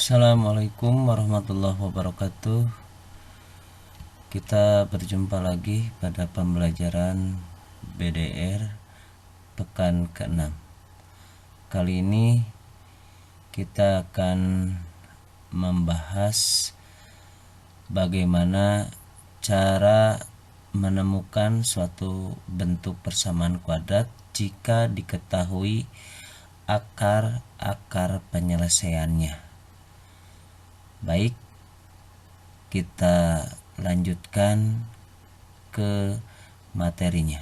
Assalamualaikum warahmatullahi wabarakatuh. Kita berjumpa lagi pada pembelajaran BDR pekan ke-6. Kali ini kita akan membahas bagaimana cara menemukan suatu bentuk persamaan kuadrat jika diketahui akar-akar penyelesaiannya. Baik, kita lanjutkan ke materinya.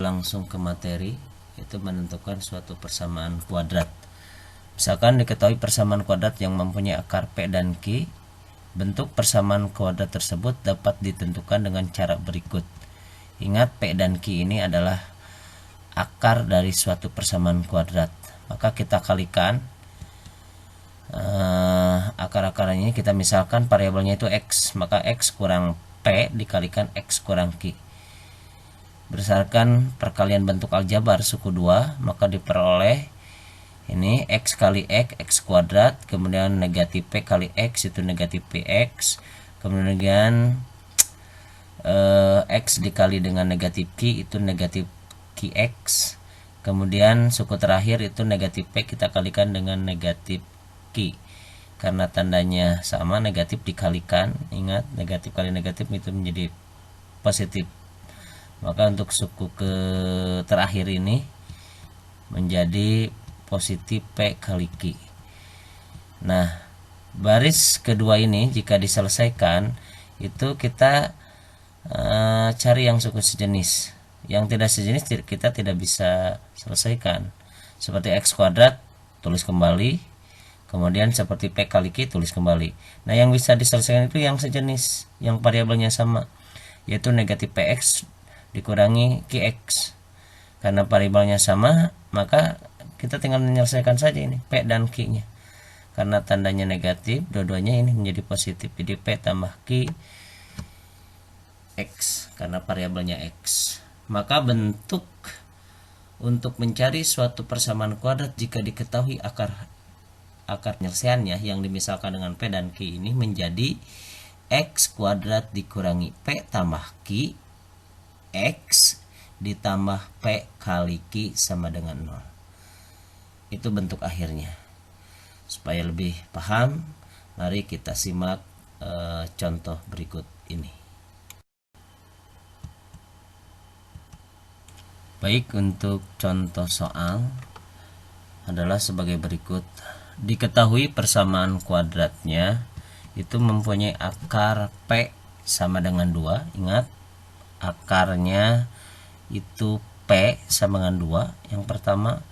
Langsung ke materi, itu menentukan suatu persamaan kuadrat. Misalkan diketahui persamaan kuadrat yang mempunyai akar P dan Q, bentuk persamaan kuadrat tersebut dapat ditentukan dengan cara berikut. Ingat, P dan Q ini adalah akar dari suatu persamaan kuadrat. Maka kita kalikan akar-akarnya ini, kita misalkan variabelnya itu X, maka X kurang P dikalikan X kurang Q. Berdasarkan perkalian bentuk aljabar suku 2, maka diperoleh ini X kali X kuadrat, kemudian negatif P kali X itu negatif PX, kemudian X dikali dengan negatif Q itu negatif QX, kemudian suku terakhir itu negatif P kita kalikan dengan negatif Q. Karena tandanya sama, negatif dikalikan, ingat negatif kali negatif itu menjadi positif, maka untuk suku ke terakhir ini menjadi positif P kali Q. Nah, baris kedua ini jika diselesaikan itu kita cari yang suku sejenis. Yang tidak sejenis kita tidak bisa selesaikan. Seperti X kuadrat tulis kembali, kemudian seperti P kali Q tulis kembali. Nah, yang bisa diselesaikan itu yang sejenis, yang variabelnya sama, yaitu negatif PX dikurangi QX. Karena variabelnya sama, maka kita tinggal menyelesaikan saja ini P dan Q nya. Karena tandanya negatif, dua-duanya ini menjadi positif, jadi P tambah Q X karena variabelnya X. Maka bentuk untuk mencari suatu persamaan kuadrat jika diketahui akar penyelesaiannya yang dimisalkan dengan P dan Q ini menjadi X kuadrat dikurangi P tambah Q X ditambah P kali Q sama dengan 0. Itu bentuk akhirnya. Supaya lebih paham, mari kita simak contoh berikut ini. Baik, untuk contoh soal adalah sebagai berikut. Diketahui persamaan kuadratnya itu mempunyai akar P sama dengan 2. Ingat, akarnya itu P sama dengan 2 yang pertama,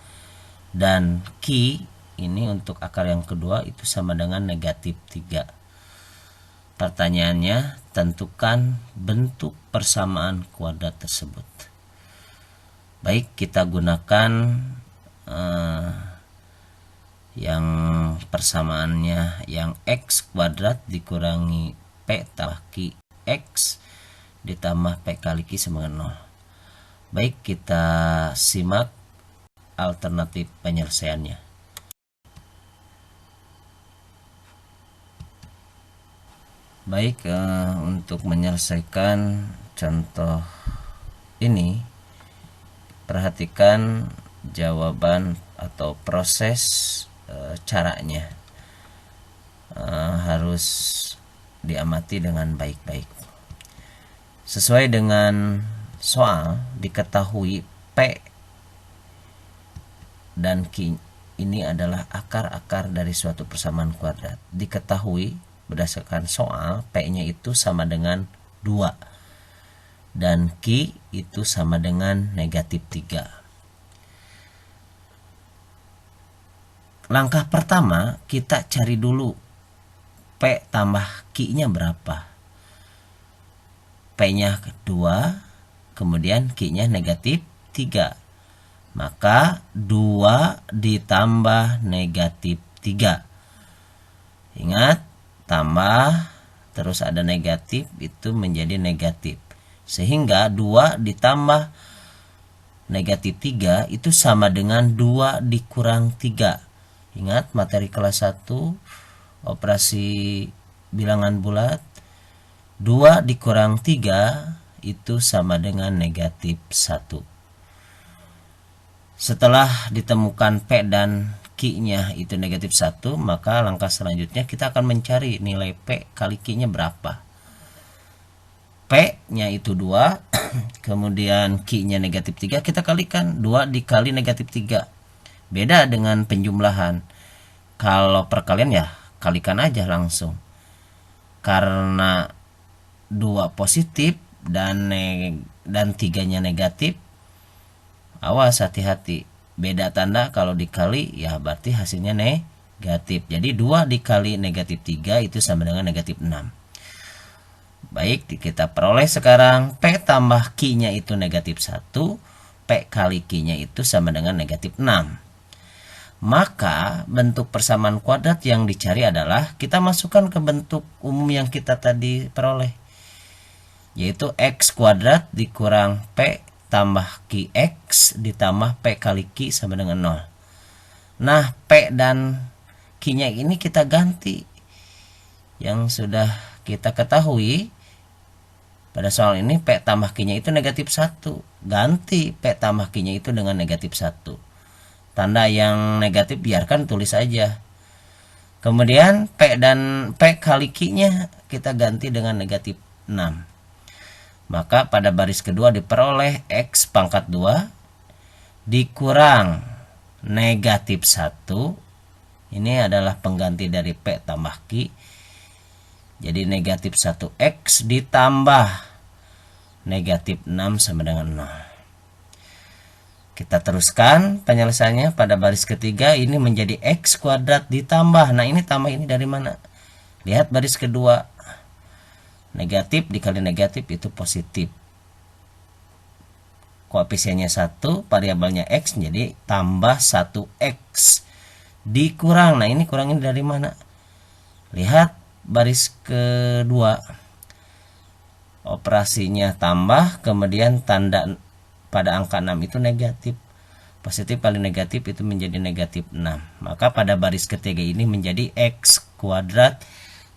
dan Q ini untuk akar yang kedua itu sama dengan negatif 3. Pertanyaannya, tentukan bentuk persamaan kuadrat tersebut. Baik, kita gunakan yang persamaannya yang X kuadrat dikurangi P tambah Q X ditambah P kali Q sama dengan 0. Baik, kita simak alternatif penyelesaiannya. Baik, untuk menyelesaikan contoh ini, perhatikan jawaban atau proses caranya. Harus diamati dengan baik-baik. Sesuai dengan soal, diketahui P dan Q ini adalah akar-akar dari suatu persamaan kuadrat. Diketahui berdasarkan soal, P-nya itu sama dengan 2 dan Q itu sama dengan negatif 3. Langkah pertama, kita cari dulu P tambah Q-nya berapa. P-nya 2, kemudian Q-nya negatif 3. Maka 2 ditambah negatif 3. Ingat, tambah terus ada negatif itu menjadi negatif. Sehingga 2 ditambah negatif 3 itu sama dengan 2 dikurang 3. Ingat materi kelas 1 operasi bilangan bulat, 2 dikurang 3 itu sama dengan negatif 1. Setelah ditemukan P dan Q-nya itu negatif 1, maka langkah selanjutnya kita akan mencari nilai P kali Q-nya berapa. P-nya itu 2, kemudian Q-nya negatif 3, kita kalikan 2 dikali negatif 3. Beda dengan penjumlahan. Kalau perkalian ya kalikan aja langsung. Karena 2 positif dan 3-nya negatif, awas hati-hati. Beda tanda kalau dikali ya berarti hasilnya negatif. Jadi 2 dikali negatif 3 itu sama dengan negatif 6. Baik, kita peroleh sekarang P tambah Q-nya itu negatif 1, P kali Q-nya itu sama dengan negatif 6. Maka bentuk persamaan kuadrat yang dicari adalah kita masukkan ke bentuk umum yang kita tadi peroleh, yaitu X kuadrat dikurang P tambah QX ditambah P kali Q sama dengan 0. Nah, P dan Q-nya ini kita ganti. Yang sudah kita ketahui pada soal ini P tambah Q-nya itu negatif 1. Ganti P tambah Q-nya itu dengan negatif 1. Tanda yang negatif biarkan tulis aja. Kemudian P kali Q-nya kita ganti dengan negatif 6. Maka pada baris kedua diperoleh X pangkat 2 dikurang negatif 1. Ini adalah pengganti dari P tambah Q. Jadi negatif 1X ditambah negatif 6 sama dengan 0. Kita teruskan penyelesaiannya pada baris ketiga, ini menjadi X kuadrat ditambah. Nah, ini tambah ini dari mana? Lihat baris kedua. Negatif dikali negatif itu positif. Koefisiennya 1, variabelnya X, jadi tambah 1X dikurang. Nah, ini kurangin dari mana? Lihat baris kedua. Operasinya tambah, kemudian tanda pada angka 6 itu negatif. Positif kali negatif itu menjadi negatif 6. Maka pada baris ketiga ini menjadi X kuadrat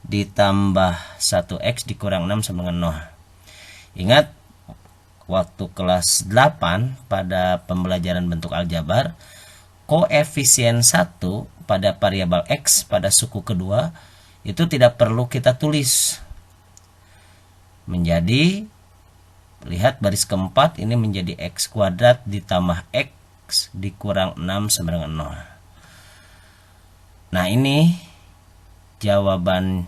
ditambah 1X dikurang 6 sama dengan 0. Ingat, waktu kelas 8 pada pembelajaran bentuk aljabar, koefisien 1 pada variabel X pada suku kedua itu tidak perlu kita tulis. Menjadi, lihat baris keempat, ini menjadi X kuadrat ditambah X dikurang 6 sama dengan 0. Nah, ini jawaban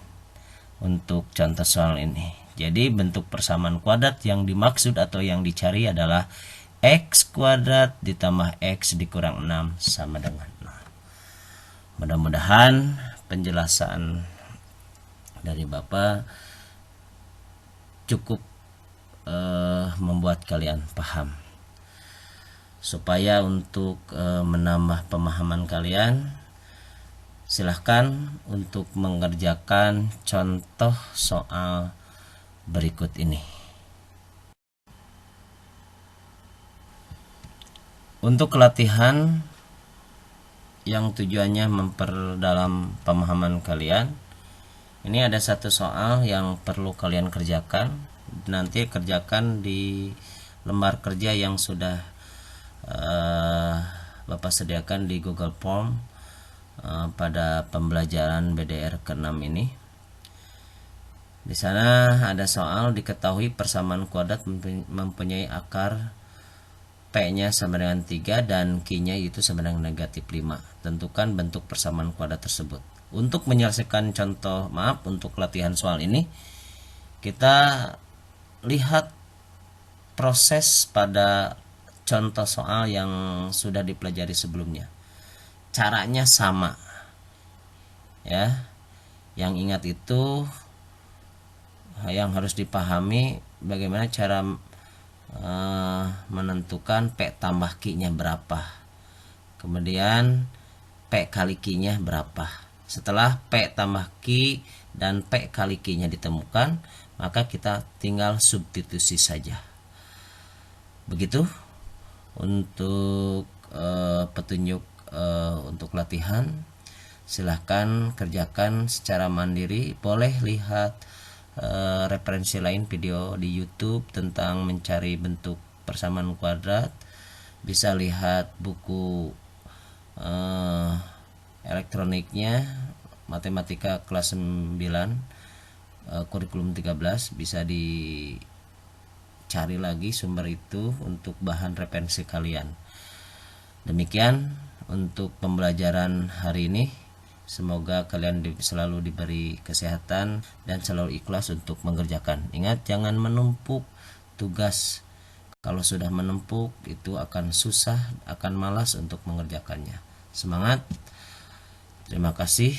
untuk contoh soal ini. Jadi bentuk persamaan kuadrat yang dimaksud atau yang dicari adalah X kuadrat ditambah X dikurang 6 sama dengan 0. Mudah-mudahan penjelasan dari Bapak cukup membuat kalian paham. Supaya untuk menambah pemahaman kalian, silahkan untuk mengerjakan contoh soal berikut ini. Untuk latihan yang tujuannya memperdalam pemahaman kalian, ini ada satu soal yang perlu kalian kerjakan. Nanti kerjakan di lembar kerja yang sudah Bapak sediakan di Google Form pada pembelajaran BDR ke-6 ini. Di sana ada soal diketahui persamaan kuadrat mempunyai akar P-nya sama dengan 3 dan Q-nya itu sama dengan negatif 5. Tentukan bentuk persamaan kuadrat tersebut. Untuk menyelesaikan contoh, untuk latihan soal ini, kita lihat proses pada contoh soal yang sudah dipelajari sebelumnya. Caranya sama. Ya. Yang ingat itu yang harus dipahami bagaimana cara menentukan P tambah Q-nya berapa. Kemudian P kali Q-nya berapa. Setelah P tambah Q dan P kali Q-nya ditemukan, maka kita tinggal substitusi saja. Begitu untuk petunjuk untuk latihan. Silahkan kerjakan secara mandiri. Boleh lihat referensi lain video di YouTube tentang mencari bentuk persamaan kuadrat. Bisa lihat buku elektroniknya Matematika kelas 9 kurikulum 13, bisa dicari lagi sumber itu untuk bahan referensi kalian. Demikian untuk pembelajaran hari ini. Semoga kalian selalu diberi kesehatan dan selalu ikhlas untuk mengerjakan. Ingat, jangan menumpuk tugas. Kalau sudah menumpuk itu akan susah, akan malas untuk mengerjakannya. Semangat. Terima kasih.